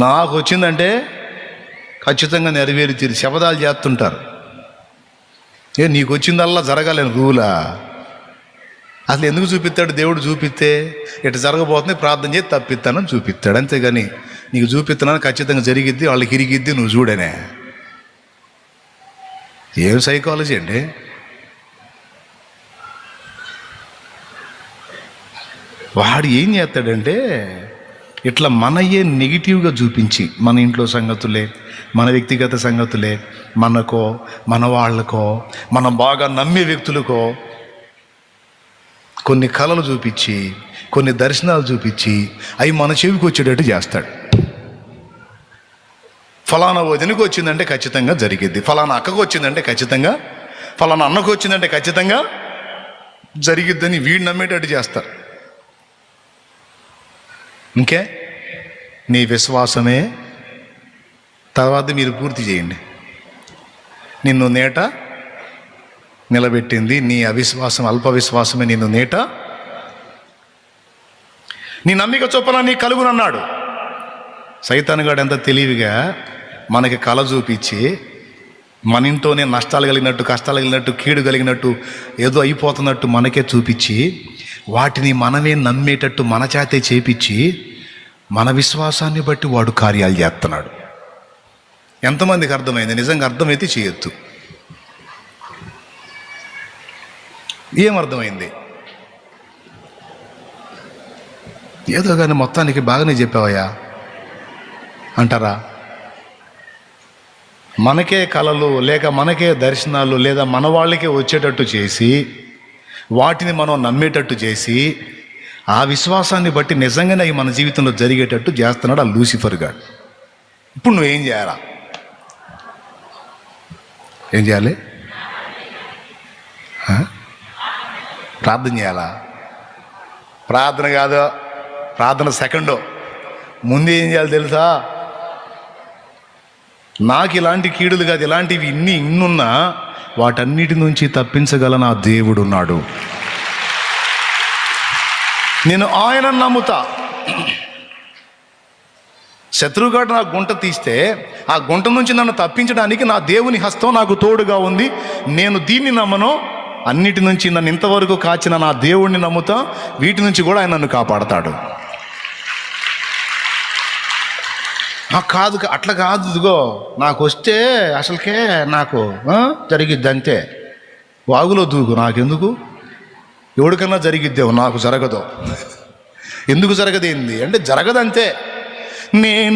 నాకు వచ్చిందంటే ఖచ్చితంగా నెరవేరి తీరి శపథాలు చేస్తుంటారు. నీకు వచ్చిందల్లా జరగాలని రూలా? అసలు ఎందుకు చూపిస్తాడు దేవుడు? చూపిస్తే ఇటు జరగబోతుంది, ప్రార్థన చేసి తప్పిస్తానని చూపిస్తాడు. అంతేగాని నీకు చూపిస్తున్నాను ఖచ్చితంగా జరిగిద్ది, వాళ్ళకి ఇరిగిద్ది, నువ్వు చూడనే. ఏం సైకాలజీ అండి? వాడు ఏం చేస్తాడంటే ఇట్లా మనయే నెగిటివ్గా చూపించి, మన ఇంట్లో సంగతులే, మన వ్యక్తిగత సంగతులే, మనకో మన వాళ్ళకో మనం బాగా నమ్మే వ్యక్తులకో కొన్ని కళలు చూపించి, కొన్ని దర్శనాలు చూపించి అవి మన చెవికి వచ్చేటట్టు చేస్తాడు. ఫలానా వదినకు వచ్చిందంటే ఖచ్చితంగా జరిగిద్ది, ఫలానా అక్కకు వచ్చిందంటే ఖచ్చితంగా, ఫలానా అన్నకు వచ్చిందంటే ఖచ్చితంగా జరిగిద్దని వీడు నమ్మేటట్టు చేస్తారు. ఇంకే నీ విశ్వాసమే తర్వాత మీరు పూర్తి చేయండి. నిన్ను నేట నిలబెట్టింది నీ అవిశ్వాసం, అల్ప విశ్వాసమే నిన్ను నేట. నీ నమ్మిక చొప్పున నీ కలుగునన్నాడు. సైతానుగాడు ఎంత తెలివిగా మనకి కళ చూపించి మన ఇంట్లోనే నష్టాలు కలిగినట్టు, కష్టాలు కలిగినట్టు, కీడు కలిగినట్టు, ఏదో అయిపోతున్నట్టు మనకే చూపించి వాటిని మనమే నమ్మేటట్టు మన చేతే చేపించి మన విశ్వాసాన్ని బట్టి వాడు కార్యాలు చేస్తున్నాడు. ఎంతమందికి అర్థమైంది? నిజంగా అర్థమైతే చేయొద్దు. ఏమర్థమైంది? ఏదో కానీ మొత్తానికి బాగానే చెప్పావయ్యా అంటారా? మనకే కళలు లేక మనకే దర్శనాలు లేదా మన వాళ్ళకే వచ్చేటట్టు చేసి వాటిని మనం నమ్మేటట్టు చేసి ఆ విశ్వాసాన్ని బట్టి నిజంగానే అవి మన జీవితంలో జరిగేటట్టు చేస్తున్నాడు ఆ లూసిఫర్ గాడు. ఇప్పుడు నువ్వేం చేయాలా? ఏం చేయాలి? ప్రార్థన చేయాలా? ప్రార్థన కాదు, ప్రార్థన సెకండ్. ముందు ఏం చేయాలి తెలుసా? నాకు ఇలాంటి కీడులు కాదు, ఇలాంటివి ఇన్నున్నా వాటన్నిటి నుంచి తప్పించగల నా దేవుడు ఉన్నాడు. నేను ఆయన నమ్ముతా. శత్రువుగాడు నా గుంట తీస్తే ఆ గుంట నుంచి నన్ను తప్పించడానికి నా దేవుని హస్తం నాకు తోడుగా ఉంది. నేను దీన్ని నమ్మను, అన్నిటి నుంచి నన్ను ఇంతవరకు కాచిన నా దేవుడిని నమ్ముతా. వీటి నుంచి కూడా ఆయన నన్ను కాపాడతాడు. కాదు, అట్లా కాదు, ఇదిగో నాకు వస్తే అసలుకే నాకు జరిగిద్ది అంతే, వాగులో దూకు, నాకెందుకు, ఎవడికన్నా జరిగిద్దేమో, నాకు జరగదు. ఎందుకు జరగదేంది అంటే జరగదంతే. నేను